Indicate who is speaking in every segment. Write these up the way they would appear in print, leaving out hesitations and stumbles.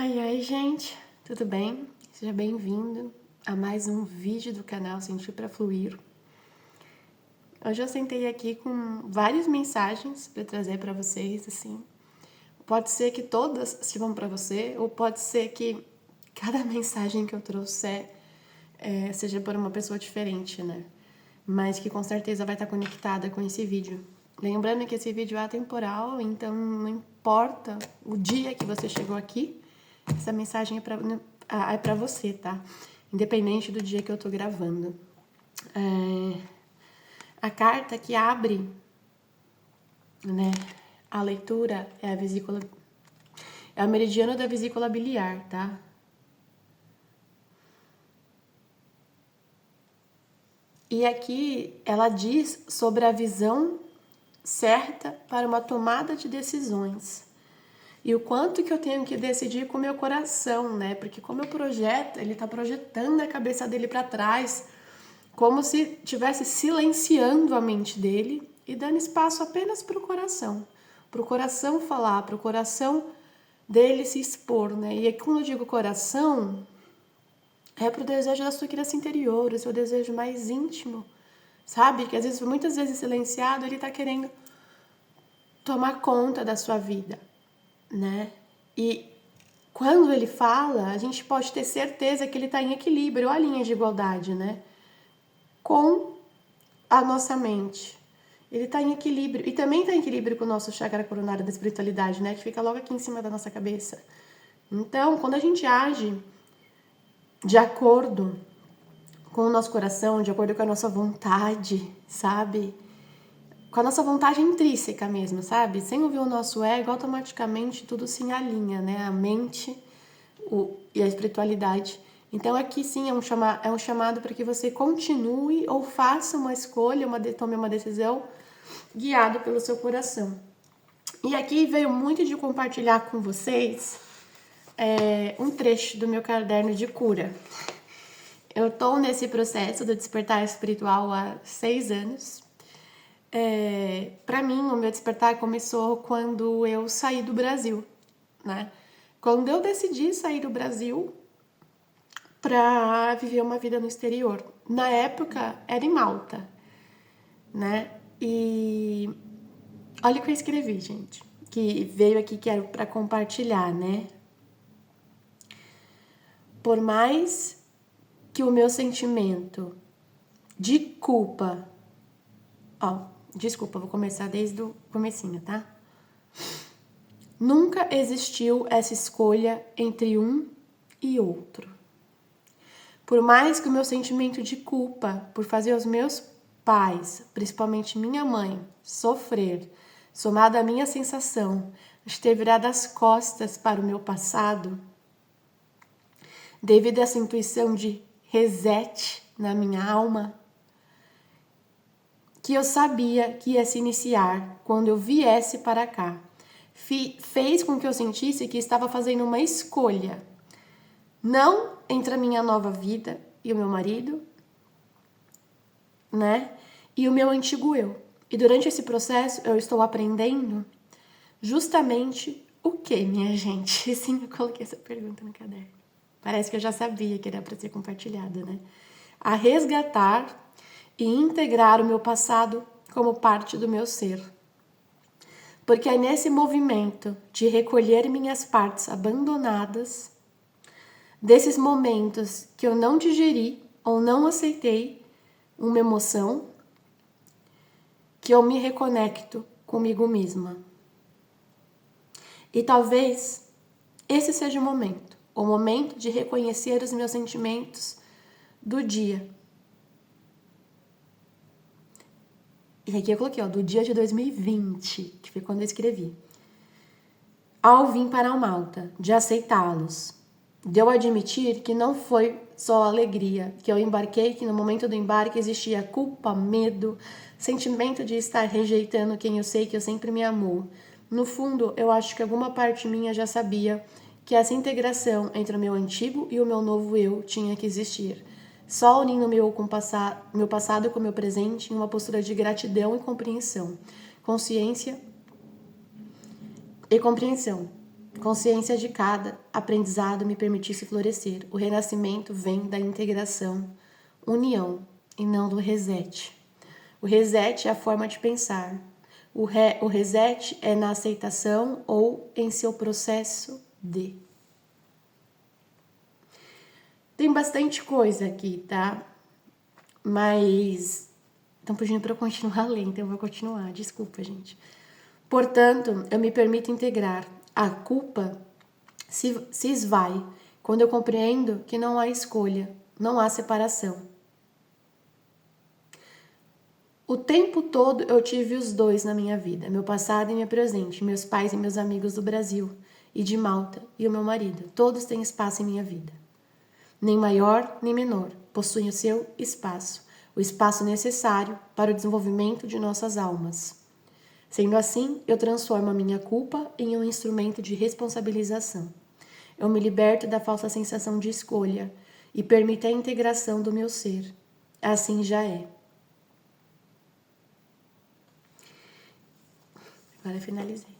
Speaker 1: Ai, ai, gente, tudo bem? Seja bem-vindo a mais um vídeo do canal Sentir pra Fluir. Hoje eu sentei aqui com várias mensagens para trazer para vocês, assim. Pode ser que todas sirvam para você, ou pode ser que cada mensagem que eu trouxer seja por uma pessoa diferente, né? Mas que com certeza vai estar conectada com esse vídeo. Lembrando que esse vídeo é atemporal, então não importa o dia que você chegou aqui, essa mensagem é pra você, tá? Independente do dia que eu tô gravando. A carta que abre, né, a leitura é a vesícula... É o meridiano da vesícula biliar, tá? E aqui ela diz sobre a visão certa para uma tomada de decisões. E o quanto que eu tenho que decidir com o meu coração, né? Porque como eu projeto, ele tá projetando a cabeça dele para trás, como se estivesse silenciando a mente dele e dando espaço apenas para o coração falar, para o coração dele se expor, né? E quando eu digo coração, é pro desejo da sua criança interior, o seu desejo mais íntimo, sabe? Que às vezes, muitas vezes silenciado, ele tá querendo tomar conta da sua vida, né? E quando ele fala, a gente pode ter certeza que ele está em equilíbrio, a linha de igualdade, né? Com a nossa mente. Ele está em equilíbrio. E também está em equilíbrio com o nosso chakra coronário da espiritualidade, né? Que fica logo aqui em cima da nossa cabeça. Então, quando a gente age de acordo com o nosso coração, de acordo com a nossa vontade, sabe? Com a nossa vontade intrínseca mesmo, sabe? Sem ouvir o nosso ego, automaticamente tudo se alinha, né? A mente e a espiritualidade. Então aqui sim é um chamado para que você continue ou faça uma escolha, tome uma decisão guiado pelo seu coração. E aqui veio muito de compartilhar com vocês um trecho do meu caderno de cura. Eu estou nesse processo do despertar espiritual há 6 anos. Para mim, o meu despertar começou quando eu saí do Brasil, né? Quando eu decidi sair do Brasil para viver uma vida no exterior. Na época, era em Malta, né? E olha o que eu escrevi, gente, que veio aqui que era para compartilhar, né? Por mais que o meu sentimento de culpa... desculpa, vou começar desde o comecinho, tá? Nunca existiu essa escolha entre um e outro. Por mais que o meu sentimento de culpa por fazer os meus pais, principalmente minha mãe, sofrer, somado à minha sensação de ter virado as costas para o meu passado, devido a essa intuição de reset na minha alma, que eu sabia que ia se iniciar quando eu viesse para cá, fez com que eu sentisse que estava fazendo uma escolha, não entre a minha nova vida e o meu marido, né? E o meu antigo eu. E durante esse processo eu estou aprendendo justamente o que, minha gente? Sim, eu coloquei essa pergunta no caderno. Parece que eu já sabia que era para ser compartilhada, né? A resgatar e integrar o meu passado como parte do meu ser. Porque é nesse movimento de recolher minhas partes abandonadas, desses momentos que eu não digeri ou não aceitei uma emoção, que eu me reconecto comigo mesma. E talvez esse seja o momento de reconhecer os meus sentimentos do dia. E aqui eu coloquei, do dia de 2020, que foi quando eu escrevi. Ao vir para a Malta, de aceitá-los, de eu admitir que não foi só alegria, que eu embarquei, que no momento do embarque existia culpa, medo, sentimento de estar rejeitando quem eu sei que eu sempre me amou. No fundo, eu acho que alguma parte minha já sabia que essa integração entre o meu antigo e o meu novo eu tinha que existir. Só unindo meu passado com o meu presente em uma postura de gratidão e compreensão. Consciência e compreensão. consciência de cada aprendizado me permitisse florescer. O renascimento vem da integração, união, e não do reset. O reset é a forma de pensar. O reset é na aceitação ou em seu processo de. Tem bastante coisa aqui, tá? Mas estão pedindo para eu continuar lendo, então eu vou continuar. Desculpa, gente. Portanto, eu me permito integrar. A culpa se esvai quando eu compreendo que não há escolha, não há separação. O tempo todo eu tive os dois na minha vida, meu passado e meu presente, meus pais e meus amigos do Brasil e de Malta e o meu marido. Todos têm espaço em minha vida. Nem maior, nem menor, possuem o seu espaço, o espaço necessário para o desenvolvimento de nossas almas. Sendo assim, eu transformo a minha culpa em um instrumento de responsabilização. Eu me liberto da falsa sensação de escolha e permito a integração do meu ser. Assim já é. Agora eu finalizei.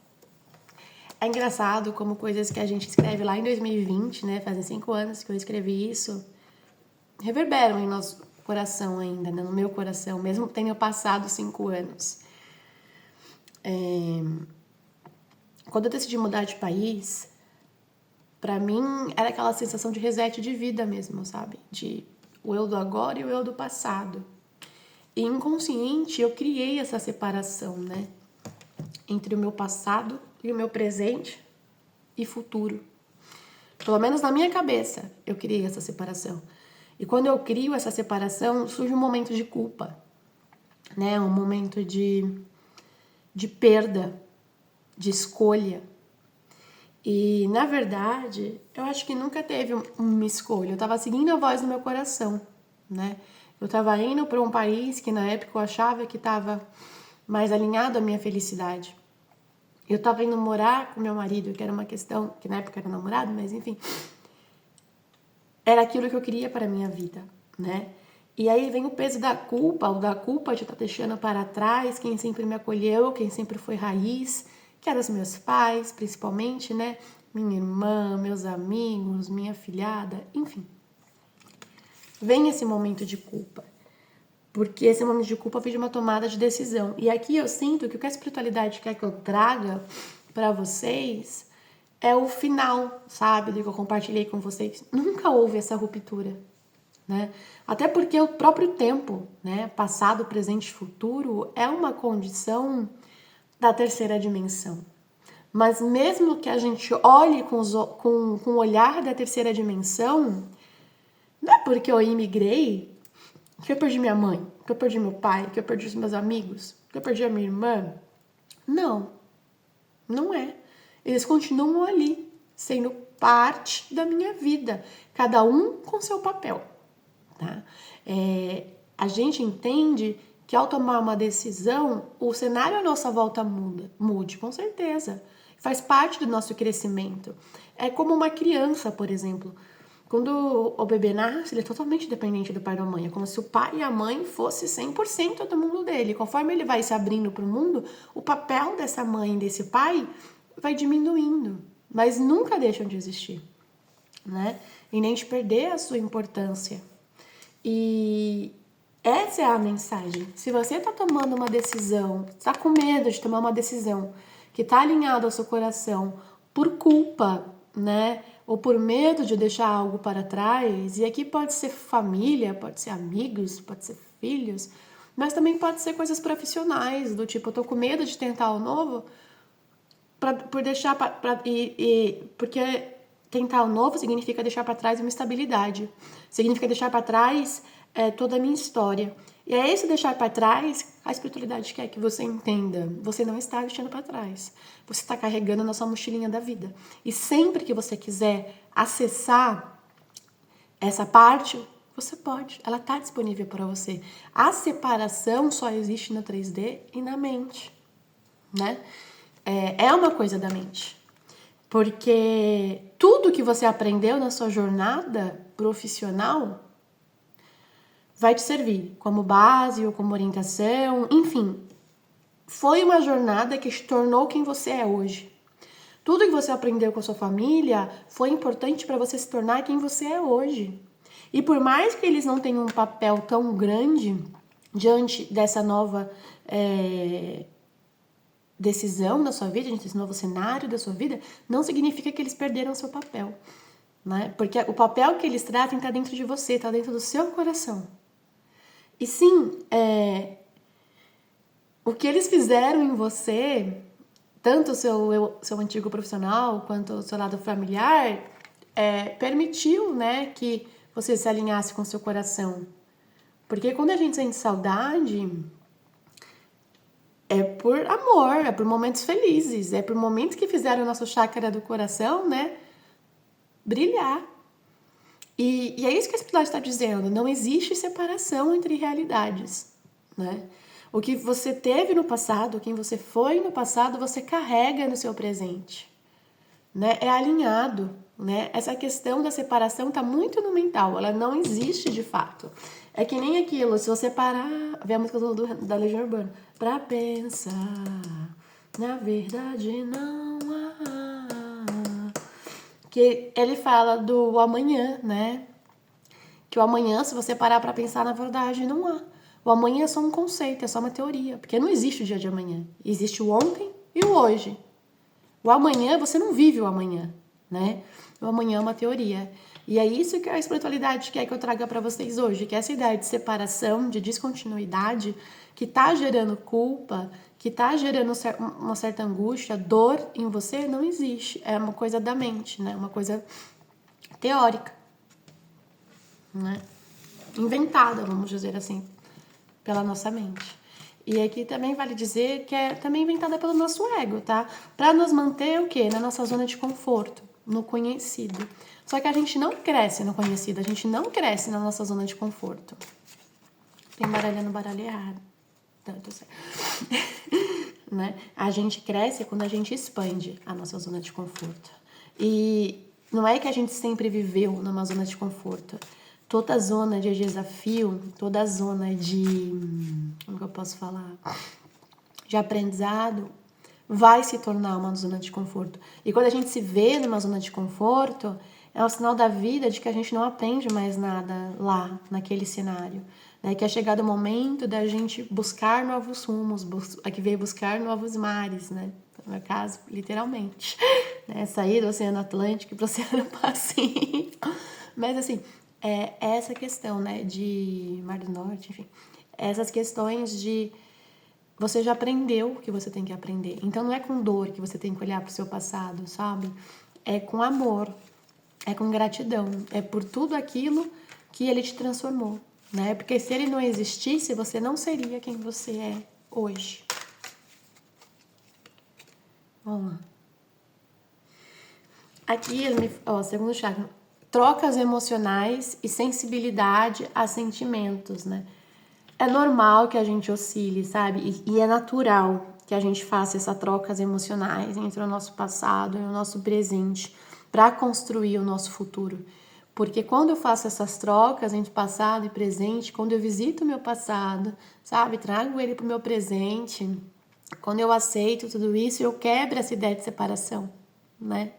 Speaker 1: É engraçado como coisas que a gente escreve lá em 2020, né? Fazem 5 anos que eu escrevi isso, reverberam em nosso coração ainda, né? No meu coração, mesmo tendo passado 5 anos. Quando eu decidi mudar de país, pra mim era aquela sensação de reset de vida mesmo, sabe? De o eu do agora e o eu do passado. E inconsciente eu criei essa separação, né? Entre o meu passado e o meu presente e futuro. Pelo menos na minha cabeça, eu criei essa separação. E quando eu crio essa separação, surge um momento de culpa, né? Um momento de perda, de escolha. E, na verdade, eu acho que nunca teve uma escolha. Eu estava seguindo a voz do meu coração, né? Eu estava indo para um país que, na época, eu achava que estava mais alinhado à minha felicidade. Eu estava indo morar com meu marido, que era uma questão, que na época era namorado, mas enfim. Era aquilo que eu queria para a minha vida, né? E aí vem o peso da culpa, o da culpa de estar deixando para trás quem sempre me acolheu, quem sempre foi raiz, que eram os meus pais, principalmente, né? Minha irmã, meus amigos, minha filhada, enfim. Vem esse momento de culpa. Porque esse momento de culpa vem de uma tomada de decisão. E aqui eu sinto que o que a espiritualidade quer que eu traga para vocês é o final, sabe? Do que eu compartilhei com vocês. Nunca houve essa ruptura, né? Até porque o próprio tempo, né? Passado, presente e futuro é uma condição da terceira dimensão. Mas mesmo que a gente olhe com o olhar da terceira dimensão, não é porque eu imigrei que eu perdi minha mãe, que eu perdi meu pai, que eu perdi os meus amigos, que eu perdi a minha irmã. Não, não é. Eles continuam ali, sendo parte da minha vida, cada um com seu papel. Tá? A gente entende que ao tomar uma decisão, o cenário à nossa volta mude, com certeza. Faz parte do nosso crescimento. É como uma criança, por exemplo. Quando o bebê nasce, ele é totalmente dependente do pai e da mãe. É como se o pai e a mãe fossem 100% do mundo dele. Conforme ele vai se abrindo para o mundo, o papel dessa mãe e desse pai vai diminuindo. Mas nunca deixam de existir, né? E nem de perder a sua importância. E essa é a mensagem. Se você está tomando uma decisão, está com medo de tomar uma decisão que está alinhada ao seu coração por culpa, né? Ou por medo de deixar algo para trás, e aqui pode ser família, pode ser amigos, pode ser filhos, mas também pode ser coisas profissionais, do tipo, eu tô com medo de tentar o novo, porque tentar o novo significa deixar para trás uma estabilidade, significa deixar para trás toda a minha história. E é esse deixar para trás, a espiritualidade quer que você entenda. Você não está deixando para trás. Você está carregando na sua mochilinha da vida. E sempre que você quiser acessar essa parte, você pode. Ela está disponível para você. A separação só existe no 3D e na mente, né? É uma coisa da mente. Porque tudo que você aprendeu na sua jornada profissional vai te servir como base ou como orientação, enfim. Foi uma jornada que te tornou quem você é hoje. Tudo que você aprendeu com a sua família foi importante para você se tornar quem você é hoje. E por mais que eles não tenham um papel tão grande diante dessa nova decisão da sua vida, diante desse novo cenário da sua vida, não significa que eles perderam o seu papel. Né? Porque o papel que eles tratam está dentro de você, está dentro do seu coração. E sim, o que eles fizeram em você, tanto o seu antigo profissional quanto o seu lado familiar, permitiu, né, que você se alinhasse com o seu coração. Porque quando a gente sente saudade, é por amor, é por momentos felizes, é por momentos que fizeram o nosso chácara do coração, né, brilhar. E é isso que a espiritualidade está dizendo, não existe separação entre realidades, né? O que você teve no passado, quem você foi no passado, você carrega no seu presente, né? É alinhado, né? Essa questão da separação está muito no mental, ela não existe de fato. É que nem aquilo, se você parar, vê a música da Legião Urbana, pra pensar, na verdade não há. Que ele fala do amanhã, né? Que o amanhã, se você parar para pensar, na verdade, não há. O amanhã é só um conceito, é só uma teoria, porque não existe o dia de amanhã. Existe o ontem e o hoje. O amanhã, você não vive o amanhã, né? O amanhã é uma teoria. E é isso que a espiritualidade quer que eu traga para vocês hoje, que essa ideia de separação, de descontinuidade, que tá gerando culpa, que tá gerando uma certa angústia, dor em você, não existe. É uma coisa da mente, né? Uma coisa teórica, né? Inventada, vamos dizer assim, pela nossa mente. E aqui também vale dizer que é também inventada pelo nosso ego, tá? Para nos manter o quê? Na nossa zona de conforto, no conhecido. Só que a gente não cresce no conhecido, a gente não cresce na nossa zona de conforto. Tem baralho errado. Tanto certo. Né? A gente cresce quando a gente expande a nossa zona de conforto. E não é que a gente sempre viveu numa zona de conforto. Toda zona de desafio, toda zona de... como que eu posso falar? De aprendizado vai se tornar uma zona de conforto. E quando a gente se vê numa zona de conforto, é um sinal da vida de que a gente não aprende mais nada lá, naquele cenário. Né? Que é chegado o momento da gente buscar novos rumos, que veio buscar novos mares, né? No meu caso, literalmente. Né? Sair do Oceano Atlântico para o Oceano Pacífico. Mas assim, essa questão, né, de Mar do Norte, enfim, essas questões de você já aprendeu o que você tem que aprender. Então não é com dor que você tem que olhar para o seu passado, sabe? É com amor, é com gratidão, é por tudo aquilo que ele te transformou, né? Porque se ele não existisse, você não seria quem você é hoje. Vamos lá. Aqui, segundo chakra, trocas emocionais e sensibilidade a sentimentos, né? É normal que a gente oscile, sabe? E é natural que a gente faça essas trocas emocionais entre o nosso passado e o nosso presente para construir o nosso futuro. Porque quando eu faço essas trocas entre passado e presente, quando eu visito o meu passado, sabe? Trago ele para o meu presente, quando eu aceito tudo isso, eu quebro essa ideia de separação, né?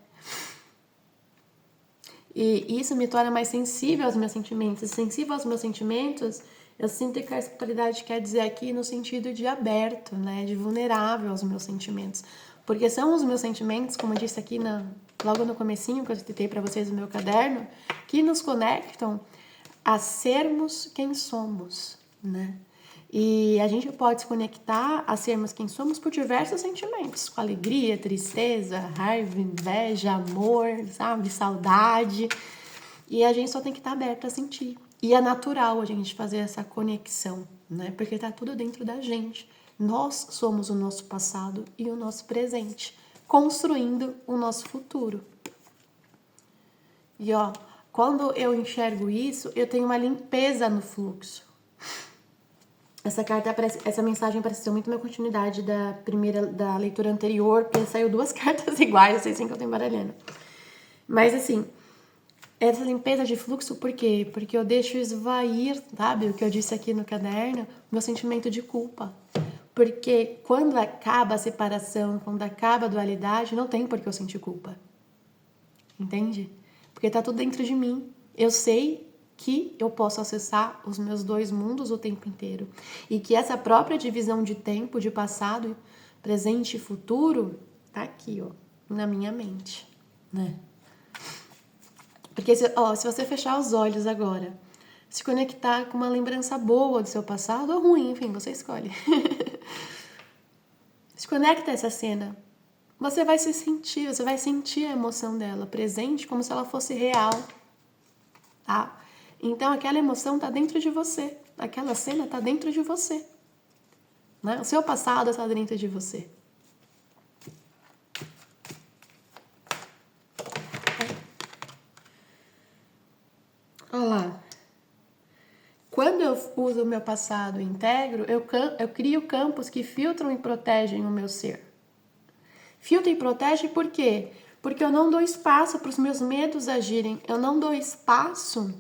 Speaker 1: E isso me torna mais sensível aos meus sentimentos. Sensível aos meus sentimentos, eu sinto que a espiritualidade quer dizer aqui no sentido de aberto, né? De vulnerável aos meus sentimentos. Porque são os meus sentimentos, como eu disse aqui logo no comecinho, que eu citei para vocês no meu caderno, que nos conectam a sermos quem somos, né? E a gente pode se conectar a sermos quem somos por diversos sentimentos, com alegria, tristeza, raiva, inveja, amor, sabe, saudade. E a gente só tem que estar aberto a sentir. E é natural a gente fazer essa conexão, né? Porque tá tudo dentro da gente. Nós somos o nosso passado e o nosso presente, construindo o nosso futuro. E ó, quando eu enxergo isso, eu tenho uma limpeza no fluxo. Essa mensagem apareceu muito na continuidade da leitura anterior, porque saiu 2 cartas iguais, vocês veem que eu tô embaralhando. Mas assim, essa limpeza de fluxo, por quê? Porque eu deixo esvair, sabe, o que eu disse aqui no caderno, meu sentimento de culpa. Porque quando acaba a separação, quando acaba a dualidade, não tem por que eu sentir culpa. Entende? Porque tá tudo dentro de mim. Eu sei que eu posso acessar os meus dois mundos o tempo inteiro. E que essa própria divisão de tempo, de passado, presente e futuro, tá aqui, ó, na minha mente, né? Porque se você fechar os olhos agora, se conectar com uma lembrança boa do seu passado ou ruim, enfim, você escolhe. Se conecta a essa cena. Você vai sentir a emoção dela presente como se ela fosse real, tá? Então aquela emoção tá dentro de você, aquela cena tá dentro de você, né? O seu passado tá dentro de você. Olha lá. Quando eu uso o meu passado e integro, eu crio campos que filtram e protegem o meu ser. Filtra e protege por quê? Porque eu não dou espaço para os meus medos agirem. Eu não dou espaço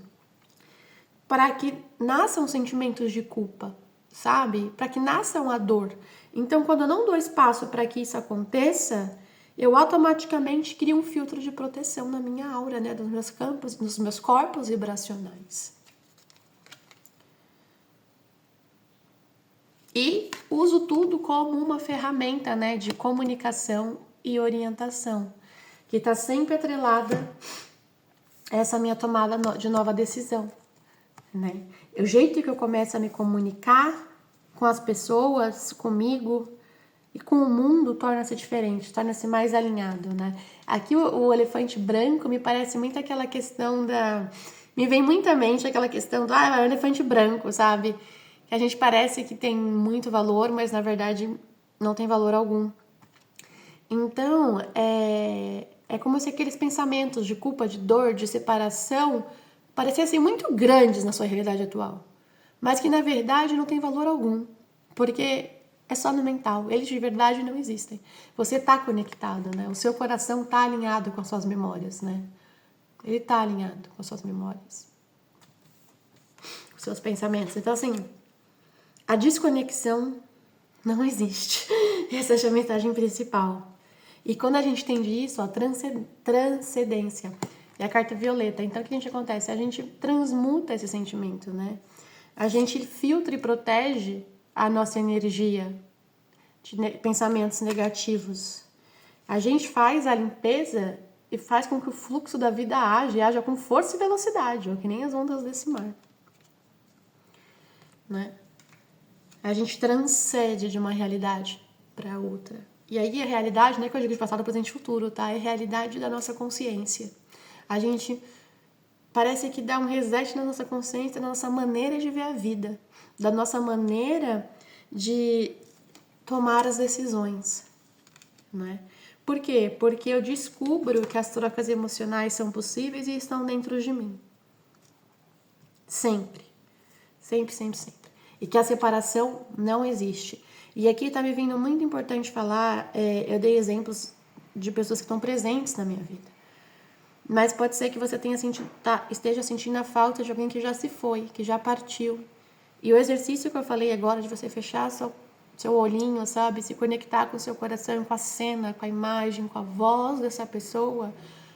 Speaker 1: para que nasçam sentimentos de culpa, sabe? Para que nasçam a dor. Então, quando eu não dou espaço para que isso aconteça, eu automaticamente crio um filtro de proteção na minha aura, né? Dos meus campos, dos meus corpos vibracionais. E uso tudo como uma ferramenta, né, de comunicação e orientação, que está sempre atrelada a essa minha tomada de nova decisão, né? O jeito que eu começo a me comunicar com as pessoas, comigo e com o mundo torna-se diferente, torna-se mais alinhado, né? Aqui o elefante branco me parece muito aquela questão da... Me vem muito à mente aquela questão do é o elefante branco, sabe? Que a gente parece que tem muito valor, mas na verdade não tem valor algum. Então, é como se aqueles pensamentos de culpa, de dor, de separação parecessem muito grandes na sua realidade atual, mas que na verdade não tem valor algum, porque é só no mental, eles de verdade não existem. Você está conectado, né? O seu coração está alinhado com as suas memórias, né? Ele está alinhado com as suas memórias, com os seus pensamentos. Então, assim, a desconexão não existe. Essa é a mensagem principal. E quando a gente entende isso, ó, transcendência é a carta violeta. Então, o que a gente acontece? A gente transmuta esse sentimento, né? A gente filtra e protege a nossa energia de pensamentos negativos. A gente faz a limpeza e faz com que o fluxo da vida haja com força e velocidade, ó, que nem as ondas desse mar, né? A gente transcende de uma realidade para outra. E aí a realidade não é que eu digo de passado, presente e futuro, tá? É a realidade da nossa consciência. A gente parece que dá um reset na nossa consciência, na nossa maneira de ver a vida, da nossa maneira de tomar as decisões, né? Por quê? Porque eu descubro que as trocas emocionais são possíveis e estão dentro de mim. Sempre. Sempre, sempre, sempre. E que a separação não existe. E aqui está me vindo muito importante falar, eu dei exemplos de pessoas que estão presentes na minha vida. Mas pode ser que você esteja sentindo a falta de alguém que já se foi, que já partiu. E o exercício que eu falei agora, de você fechar seu olhinho, sabe? Se conectar com o seu coração, com a cena, com a imagem, com a voz dessa pessoa,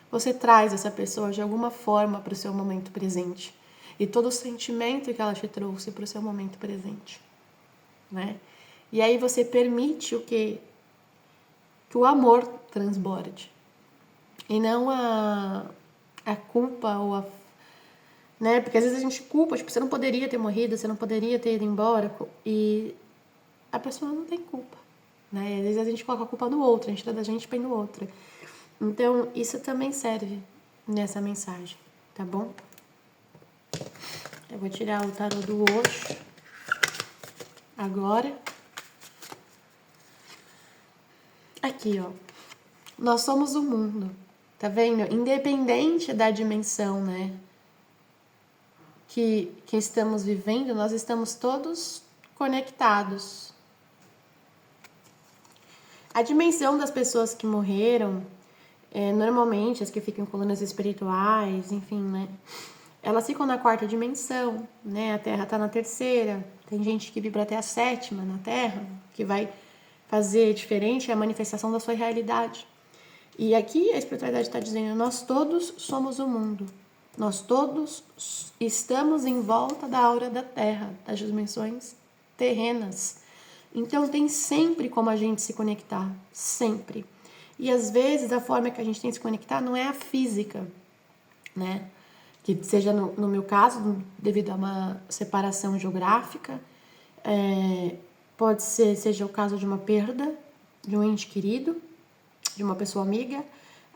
Speaker 1: você traz essa pessoa de alguma forma para o seu momento presente. E todo o sentimento que ela te trouxe para o seu momento presente, né? E aí você permite o quê? Que o amor transborde. E não a culpa ou né? Porque às vezes a gente culpa, tipo, você não poderia ter morrido, você não poderia ter ido embora. E a pessoa não tem culpa, né? Às vezes a gente coloca a culpa no outro, a gente tira da gente e põe no outro. Então, isso também serve nessa mensagem, tá bom? Eu vou tirar o tarô do Osho agora. Aqui, ó. Nós somos o mundo, tá vendo? Independente da dimensão, né? Que estamos vivendo, nós estamos todos conectados. A dimensão das pessoas que morreram, normalmente as que ficam em colunas espirituais, enfim, né? elas ficam na 4ª dimensão, né? A Terra está na 3ª, tem gente que vibra até a 7ª na Terra, que vai fazer diferente a manifestação da sua realidade. E aqui a espiritualidade está dizendo, nós todos somos o mundo, nós todos estamos em volta da aura da Terra, das dimensões terrenas. Então tem sempre como a gente se conectar, sempre. E às vezes a forma que a gente tem de se conectar não é a física, né? Que seja no meu caso, devido a uma separação geográfica, pode ser, seja o caso de uma perda de um ente querido, de uma pessoa amiga.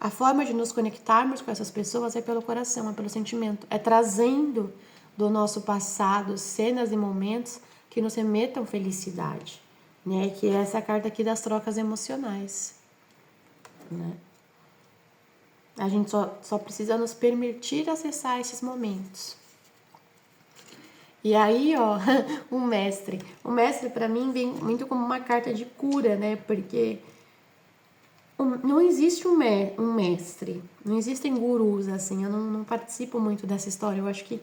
Speaker 1: A forma de nos conectarmos com essas pessoas é pelo coração, é pelo sentimento, é trazendo do nosso passado cenas e momentos que nos remetam felicidade, né? Que é essa carta aqui das trocas emocionais, né? A gente só precisa nos permitir acessar esses momentos. E aí, ó, o mestre para mim vem muito como uma carta de cura, né? Porque não existe um mestre, não existem gurus, assim, eu não participo muito dessa história. Eu acho que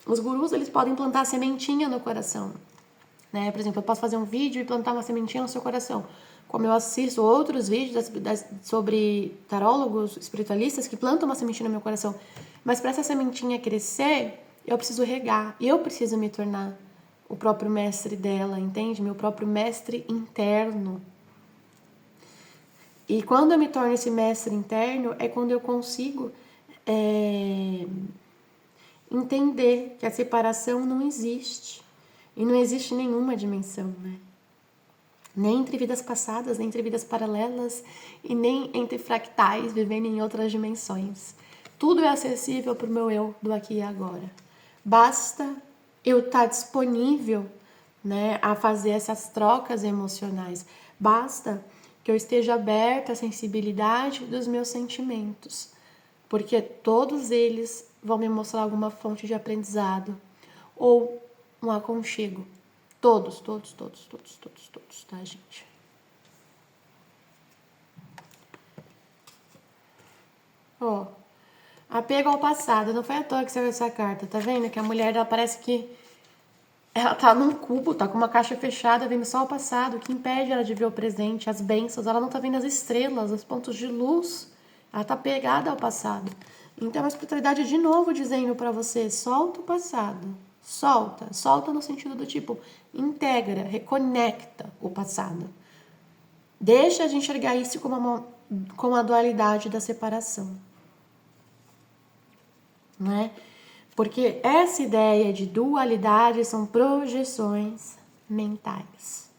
Speaker 1: os gurus, eles podem plantar a sementinha no coração, né? Por exemplo, eu posso fazer um vídeo e plantar uma sementinha no seu coração. Como eu assisto outros vídeos sobre tarólogos, espiritualistas que plantam uma sementinha no meu coração. Mas para essa sementinha crescer, eu preciso regar. E eu preciso me tornar o próprio mestre dela, entende? Meu próprio mestre interno. E quando eu me torno esse mestre interno, é quando eu consigo entender que a separação não existe. E não existe nenhuma dimensão, né? Nem entre vidas passadas, nem entre vidas paralelas e nem entre fractais vivendo em outras dimensões. Tudo é acessível para o meu eu do aqui e agora. Basta eu estar disponível, né, a fazer essas trocas emocionais. Basta que eu esteja aberta à sensibilidade dos meus sentimentos, porque todos eles vão me mostrar alguma fonte de aprendizado ou um aconchego. Todos, tá, gente? Ó, apego ao passado. Não foi à toa que saiu essa carta, tá vendo? Que a mulher, ela parece que ela tá num cubo, tá com uma caixa fechada, vendo só o passado, que impede ela de ver o presente, as bênçãos. Ela não tá vendo as estrelas, os pontos de luz. Ela tá pegada ao passado. Então, a espiritualidade, de novo, dizendo pra você, solta o passado. Solta no sentido do tipo, integra, reconecta o passado. Deixa de enxergar isso como a dualidade da separação, né? Porque essa ideia de dualidade são projeções mentais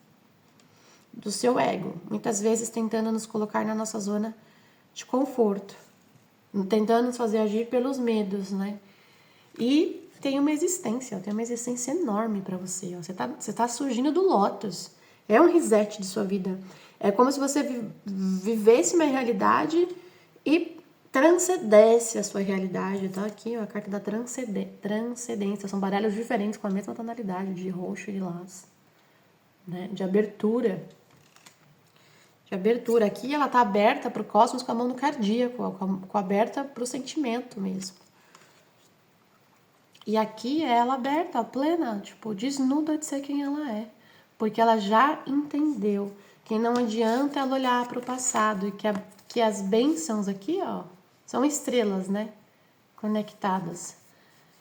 Speaker 1: do seu ego, muitas vezes tentando nos colocar na nossa zona de conforto, tentando nos fazer agir pelos medos, né? E tem uma existência enorme para você. Ó. Você tá surgindo do lótus. É um reset de sua vida. É como se você vivesse uma realidade e transcendesse a sua realidade. Tá aqui, ó, a carta da transcendência. São baralhos diferentes com a mesma tonalidade, de roxo e lilás, né? De abertura. Aqui ela tá aberta para o cosmos com a mão no cardíaco, com aberta para o sentimento mesmo. E aqui é ela aberta, plena, tipo, desnuda de ser quem ela é. Porque ela já entendeu que não adianta ela olhar para o passado e que as bênçãos aqui, ó, são estrelas, né? Conectadas.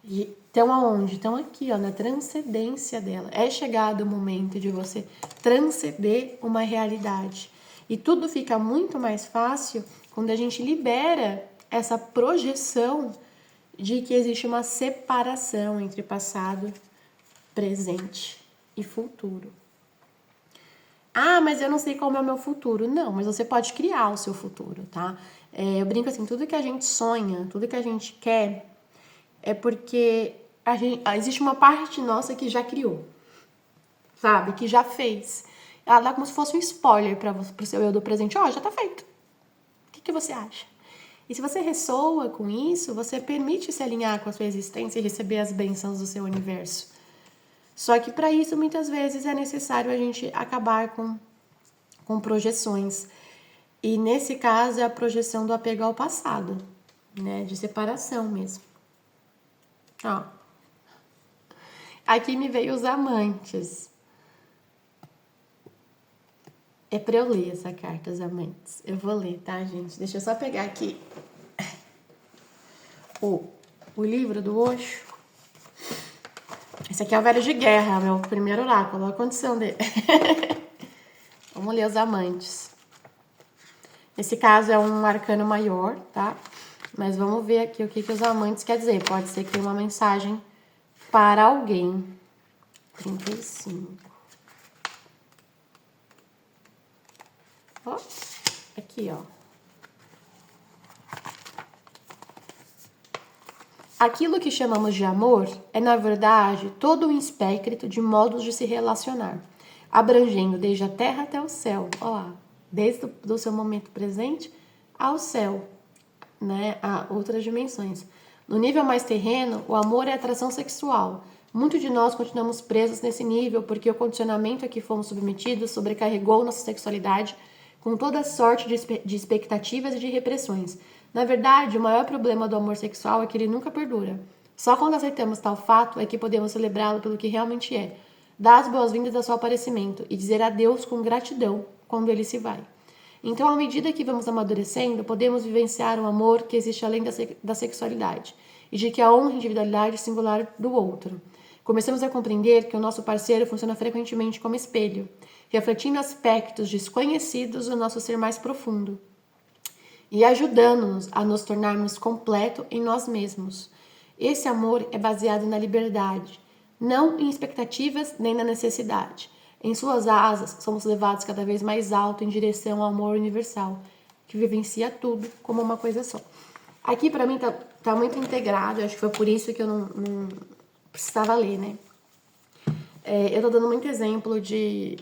Speaker 1: E estão aonde? Estão aqui, ó, na transcendência dela. É chegado o momento de você transcender uma realidade. E tudo fica muito mais fácil quando a gente libera essa projeção de que existe uma separação entre passado, presente e futuro. Ah, mas eu não sei qual é o meu futuro. Não, mas você pode criar o seu futuro, tá? Eu brinco assim, tudo que a gente sonha, tudo que a gente quer, é porque existe uma parte nossa que já criou, sabe? Que já fez. Ela dá como se fosse um spoiler para o seu eu do presente. Ó, já tá feito. O que você acha? E se você ressoa com isso, você permite se alinhar com a sua existência e receber as bênçãos do seu universo. Só que para isso, muitas vezes, é necessário a gente acabar com projeções. E nesse caso, é a projeção do apego ao passado, né? De separação mesmo. Ó. Aqui me veio os amantes. É pra eu ler essa carta, os amantes. Eu vou ler, tá, gente? Deixa eu só pegar aqui o livro do Osho. Esse aqui é o Velho de Guerra, meu primeiro oráculo. Olha a condição dele. Vamos ler os amantes. Nesse caso é um arcano maior, tá? Mas vamos ver aqui o que os amantes quer dizer. Pode ser que tenha uma mensagem para alguém. 35. Ó, aqui, ó. Aquilo que chamamos de amor é, na verdade, todo um espectro de modos de se relacionar, abrangendo desde a terra até o céu. Olha lá, desde o seu momento presente ao céu, né, a outras dimensões. No nível mais terreno, o amor é atração sexual. Muitos de nós continuamos presos nesse nível porque o condicionamento a que fomos submetidos sobrecarregou nossa sexualidade com toda sorte de expectativas e de repressões. Na verdade, o maior problema do amor sexual é que ele nunca perdura. Só quando aceitamos tal fato é que podemos celebrá-lo pelo que realmente é, dar as boas-vindas ao seu aparecimento e dizer adeus com gratidão quando ele se vai. Então, à medida que vamos amadurecendo, podemos vivenciar um amor que existe além da sexualidade e de que a honra e individualidade singular do outro. Começamos a compreender que o nosso parceiro funciona frequentemente como espelho, refletindo aspectos desconhecidos do nosso ser mais profundo e ajudando-nos a nos tornarmos completo em nós mesmos. Esse amor é baseado na liberdade, não em expectativas nem na necessidade. Em suas asas, somos levados cada vez mais alto em direção ao amor universal, que vivencia tudo como uma coisa só. Aqui, pra mim, tá muito integrado. Acho que foi por isso que eu não precisava ler, né? Eu tô dando muito exemplo de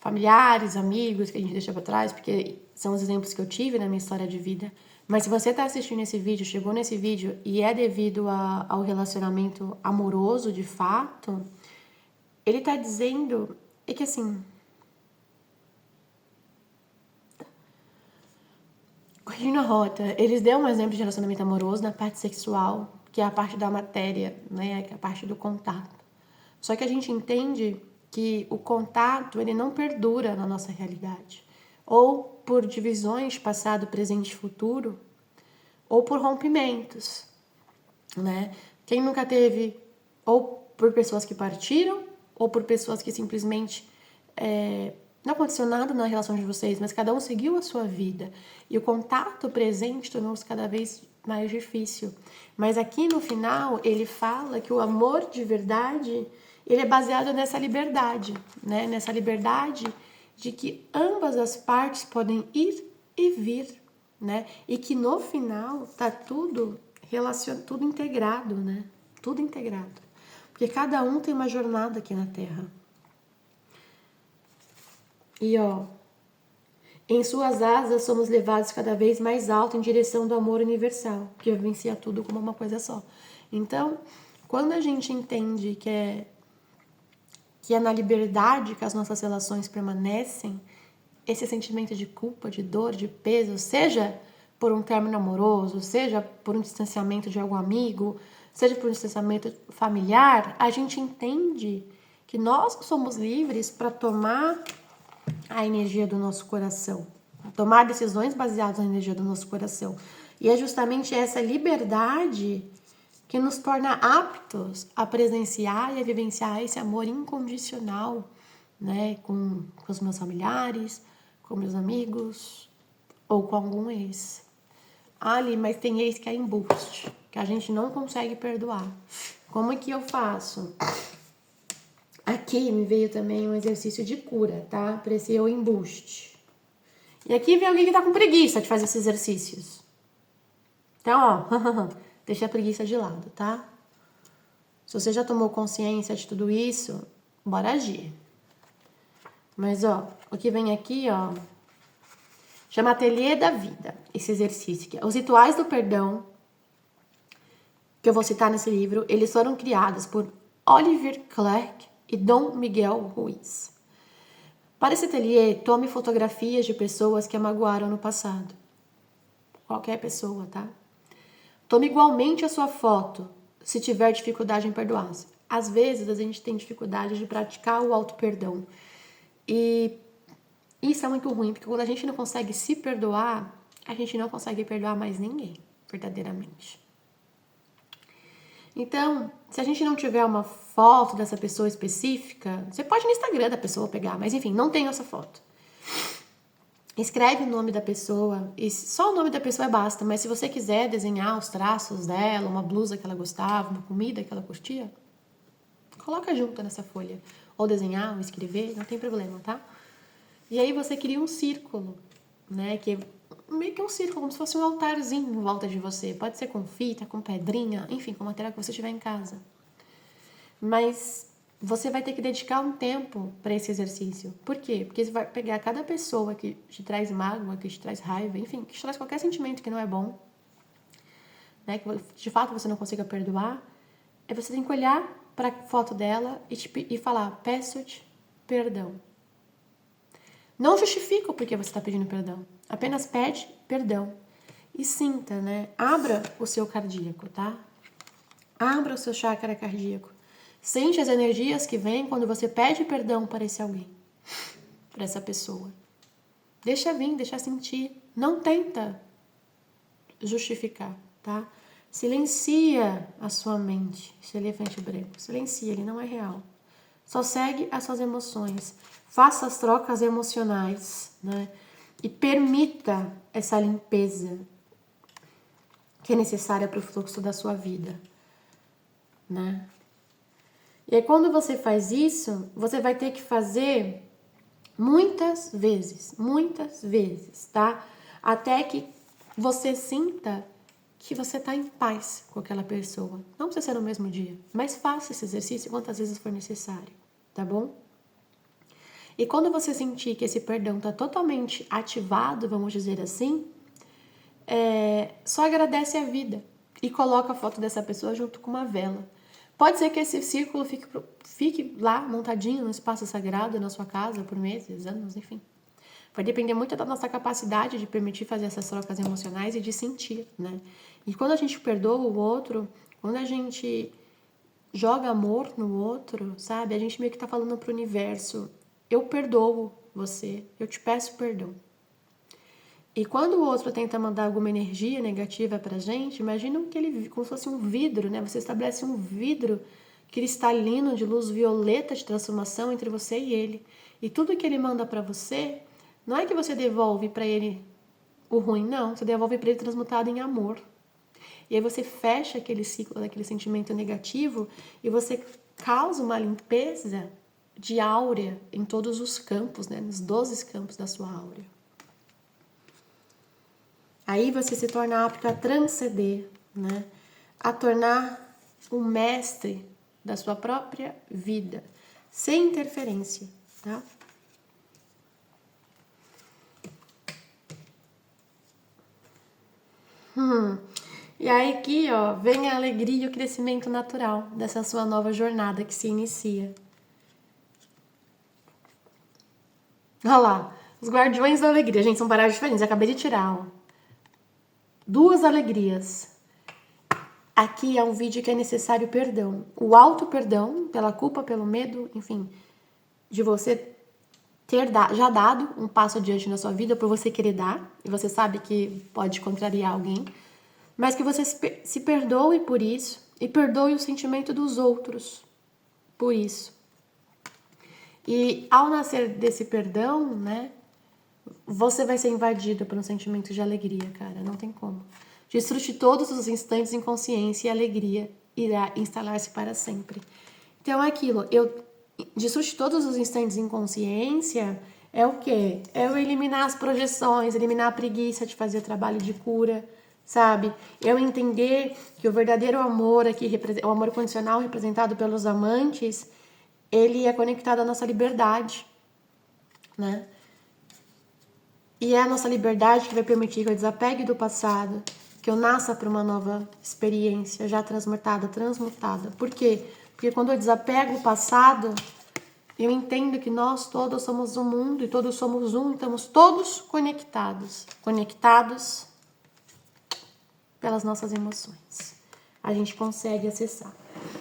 Speaker 1: familiares, amigos que a gente deixa pra trás, porque são os exemplos que eu tive na minha história de vida. Mas se você tá assistindo esse vídeo, chegou nesse vídeo e é devido ao relacionamento amoroso de fato, ele tá dizendo que assim, corrigindo a rota, eles dão um exemplo de relacionamento amoroso na parte sexual, que é a parte da matéria, né, que é a parte do contato. Só que a gente entende que o contato, ele não perdura na nossa realidade. Ou por divisões passado, presente e futuro, ou por rompimentos, né? Quem nunca teve, ou por pessoas que partiram, ou por pessoas que simplesmente não aconteceu nada na relação de vocês, mas cada um seguiu a sua vida. E o contato presente tornou-se cada vez mais difícil. Mas aqui no final, ele fala que o amor de verdade, ele é baseado nessa liberdade, né? Nessa liberdade de que ambas as partes podem ir e vir, né? E que no final tá tudo tudo integrado, né? Tudo integrado. Porque cada um tem uma jornada aqui na Terra. E ó, em suas asas somos levados cada vez mais alto em direção do amor universal, que vivencia tudo como uma coisa só. Então, quando a gente entende que é na liberdade que as nossas relações permanecem, esse sentimento de culpa, de dor, de peso, seja por um término amoroso, seja por um distanciamento de algum amigo, seja por um distanciamento familiar, a gente entende que nós somos livres para tomar a energia do nosso coração, tomar decisões baseadas na energia do nosso coração. E é justamente essa liberdade que nos torna aptos a presenciar e a vivenciar esse amor incondicional, né, com os meus familiares, com meus amigos ou com algum ex. Ali, mas tem ex que é embuste, que a gente não consegue perdoar. Como é que eu faço? Aqui me veio também um exercício de cura, tá? Para esse eu embuste. E aqui vem alguém que tá com preguiça de fazer esses exercícios. Então, ó, deixa a preguiça de lado, tá? Se você já tomou consciência de tudo isso, bora agir. Mas, ó, o que vem aqui, ó, chama Ateliê da Vida, esse exercício aqui. Os rituais do perdão, que eu vou citar nesse livro, eles foram criados por Oliver Clark e Dom Miguel Ruiz. Para esse ateliê, tome fotografias de pessoas que a magoaram no passado. Qualquer pessoa, tá? Tome igualmente a sua foto se tiver dificuldade em perdoar. Às vezes a gente tem dificuldade de praticar o auto-perdão. E isso é muito ruim, porque quando a gente não consegue se perdoar, a gente não consegue perdoar mais ninguém, verdadeiramente. Então, se a gente não tiver uma foto dessa pessoa específica, você pode no Instagram da pessoa pegar, mas enfim, não tem essa foto. Escreve o nome da pessoa, e só o nome da pessoa basta, mas se você quiser desenhar os traços dela, uma blusa que ela gostava, uma comida que ela curtia, coloca junto nessa folha. Ou desenhar, ou escrever, não tem problema, tá? E aí você cria um círculo, né? Que é meio que um círculo, como se fosse um altarzinho em volta de você. Pode ser com fita, com pedrinha, enfim, com material que você tiver em casa. Mas você vai ter que dedicar um tempo para esse exercício. Por quê? Porque você vai pegar cada pessoa que te traz mágoa, que te traz raiva, enfim, que te traz qualquer sentimento que não é bom, né? Que de fato você não consiga perdoar. Aí você tem que olhar para a foto dela e falar: peço-te perdão. Não justifica o porquê você está pedindo perdão. Apenas pede perdão. E sinta, né? Abra o seu cardíaco, tá? Abra o seu chakra cardíaco. Sente as energias que vêm quando você pede perdão para esse alguém. Para essa pessoa. Deixa vir, deixa sentir. Não tenta justificar, tá? Silencia a sua mente. Esse elefante branco. Silencia, ele não é real. Só segue as suas emoções. Faça as trocas emocionais, né? E permita essa limpeza que é necessária para o fluxo da sua vida, né? E aí, quando você faz isso, você vai ter que fazer muitas vezes, tá? Até que você sinta que você está em paz com aquela pessoa. Não precisa ser no mesmo dia, mas faça esse exercício quantas vezes for necessário, tá bom? E quando você sentir que esse perdão está totalmente ativado, vamos dizer assim, só agradece a vida e coloca a foto dessa pessoa junto com uma vela. Pode ser que esse círculo fique lá montadinho no espaço sagrado na sua casa por meses, anos, enfim. Vai depender muito da nossa capacidade de permitir fazer essas trocas emocionais e de sentir, né? E quando a gente perdoa o outro, quando a gente joga amor no outro, sabe? A gente meio que tá falando pro universo: eu perdoo você, eu te peço perdão. E quando o outro tenta mandar alguma energia negativa pra gente, imagina como se fosse um vidro, né? Você estabelece um vidro cristalino de luz violeta de transformação entre você e ele. E tudo que ele manda pra você, não é que você devolve pra ele o ruim, não. Você devolve pra ele transmutado em amor. E aí você fecha aquele ciclo daquele sentimento negativo e você causa uma limpeza de áurea em todos os campos, né? Nos 12 campos da sua áurea. Aí você se torna apto a transcender, né? A tornar um mestre da sua própria vida, sem interferência, tá? E aí aqui, ó, vem a alegria e o crescimento natural dessa sua nova jornada que se inicia. Olha lá, os guardiões da alegria. Gente, são parágrafos diferentes, eu acabei de tirar, ó. 2 alegrias. Aqui é um vídeo que é necessário perdão. O auto-perdão, pela culpa, pelo medo, enfim, de você ter já dado um passo adiante na sua vida por você querer dar, e você sabe que pode contrariar alguém, mas que você se perdoe por isso e perdoe o sentimento dos outros por isso. E ao nascer desse perdão, né, você vai ser invadido por um sentimento de alegria, cara, não tem como. Desfrute todos os instantes em consciência e a alegria irá instalar-se para sempre. Então é aquilo, desfrute todos os instantes em consciência é o quê? É eu eliminar as projeções, eliminar a preguiça de fazer trabalho de cura, sabe? Eu entender que o verdadeiro amor aqui, o amor condicional representado pelos amantes, ele é conectado à nossa liberdade, né? E é a nossa liberdade que vai permitir que eu desapegue do passado, que eu nasça para uma nova experiência já transmutada. Por quê? Porque quando eu desapego o passado, eu entendo que nós todos somos um mundo e todos somos um, estamos todos conectados pelas nossas emoções. a gente consegue acessar.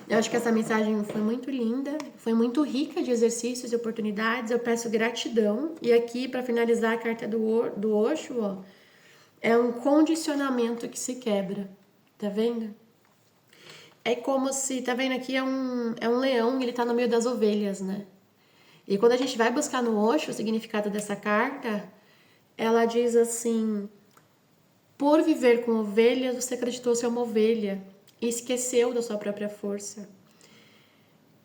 Speaker 1: Eu acho que essa mensagem foi muito linda, foi muito rica de exercícios e oportunidades. Eu peço gratidão. E aqui, para finalizar a carta do Osho, ó, é um condicionamento que se quebra. Tá vendo? É como se, tá vendo aqui, é um leão, ele tá no meio das ovelhas, né? E quando a gente vai buscar no Osho o significado dessa carta, ela diz assim: por viver com ovelhas, você acreditou ser uma ovelha e esqueceu da sua própria força.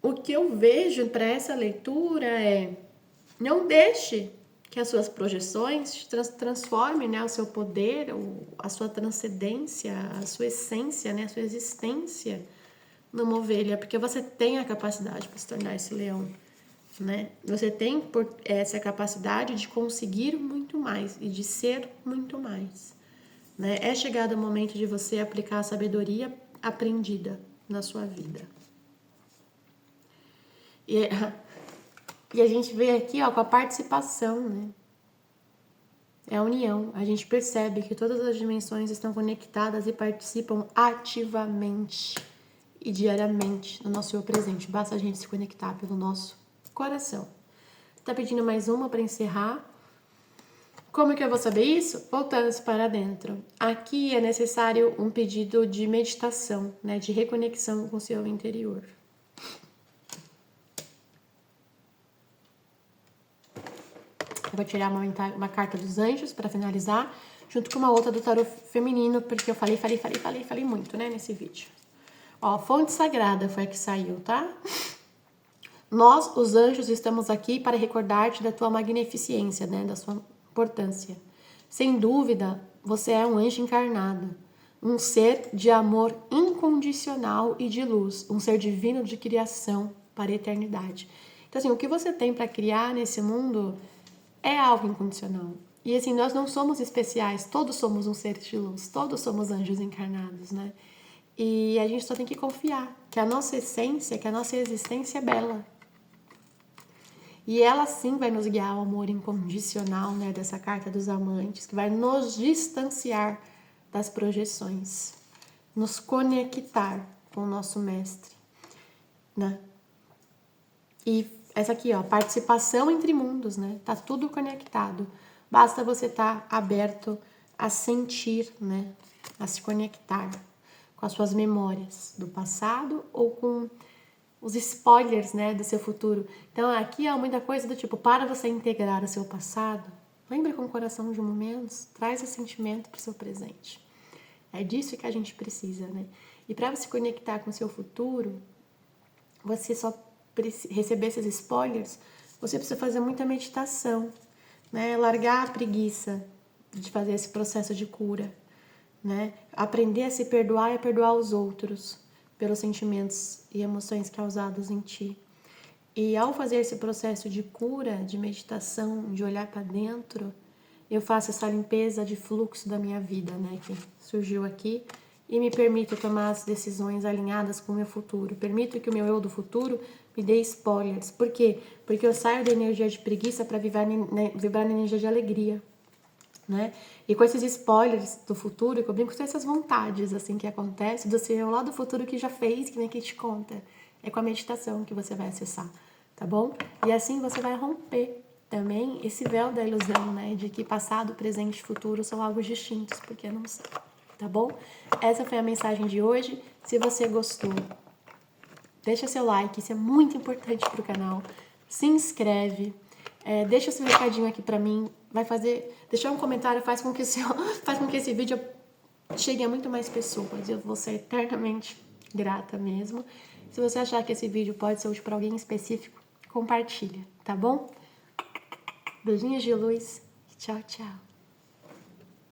Speaker 1: O que eu vejo para essa leitura é: não deixe que as suas projeções transformem, né, o seu poder, a sua transcendência, a sua essência, né, a sua existência numa ovelha, porque você tem a capacidade para se tornar esse leão, né? Você tem essa capacidade de conseguir muito mais e de ser muito mais, né? É chegado o momento de você aplicar a sabedoria aprendida na sua vida. E a gente vê aqui, ó, com a participação, né? É a união. A gente percebe que todas as dimensões estão conectadas e participam ativamente e diariamente no nosso eu presente. Basta a gente se conectar pelo nosso coração. Tá pedindo mais uma para encerrar? Como que eu vou saber isso? Voltando para dentro. Aqui é necessário um pedido de meditação, né? De reconexão com o seu interior. Eu vou tirar uma carta dos anjos para finalizar, junto com uma outra do tarô feminino, porque eu falei muito, né, nesse vídeo. Ó, fonte sagrada foi a que saiu, tá? Nós, os anjos, estamos aqui para recordar-te da tua magnificência, né, da sua importância. Sem dúvida, você é um anjo encarnado, um ser de amor incondicional e de luz, um ser divino de criação para a eternidade. Então, assim, o que você tem para criar nesse mundo é algo incondicional. E assim, nós não somos especiais, todos somos um ser de luz, todos somos anjos encarnados, né? E a gente só tem que confiar que a nossa essência, que a nossa existência é bela. E ela sim vai nos guiar ao amor incondicional, né, dessa carta dos amantes, que vai nos distanciar das projeções, nos conectar com o nosso mestre, né? E essa aqui, ó, participação entre mundos, né? Tá tudo conectado. Basta você estar aberto a sentir, né? A se conectar com as suas memórias do passado ou com os spoilers, né, do seu futuro. Então, aqui há muita coisa do tipo, para você integrar o seu passado, lembre com o coração de momentos, traz o sentimento para o seu presente. É disso que a gente precisa, né? E para você conectar com o seu futuro, você só receber esses spoilers, você precisa fazer muita meditação, né? Largar a preguiça de fazer esse processo de cura, né? Aprender a se perdoar e a perdoar os outros pelos sentimentos e emoções causados em ti. E ao fazer esse processo de cura, de meditação, de olhar para dentro, eu faço essa limpeza de fluxo da minha vida, né, que surgiu aqui, e me permito tomar as decisões alinhadas com o meu futuro. Permito que o meu eu do futuro me dê spoilers. Por quê? Porque eu saio da energia de preguiça para vibrar na energia de alegria, né? E com esses spoilers do futuro, que eu brinco com essas vontades assim que acontece, do seu lá do futuro que já fez, que nem que te conta. É com a meditação que você vai acessar, tá bom? E assim você vai romper também esse véu da ilusão, né? De que passado, presente e futuro são algo distintos, porque não são, tá bom? Essa foi a mensagem de hoje. Se você gostou, deixa seu like, isso é muito importante pro canal. Se inscreve, deixa seu recadinho aqui pra mim. Deixar um comentário faz com que esse vídeo chegue a muito mais pessoas. Eu vou ser eternamente grata mesmo. Se você achar que esse vídeo pode ser útil para alguém específico, compartilha, tá bom? Beijinhos de luz. Tchau, tchau.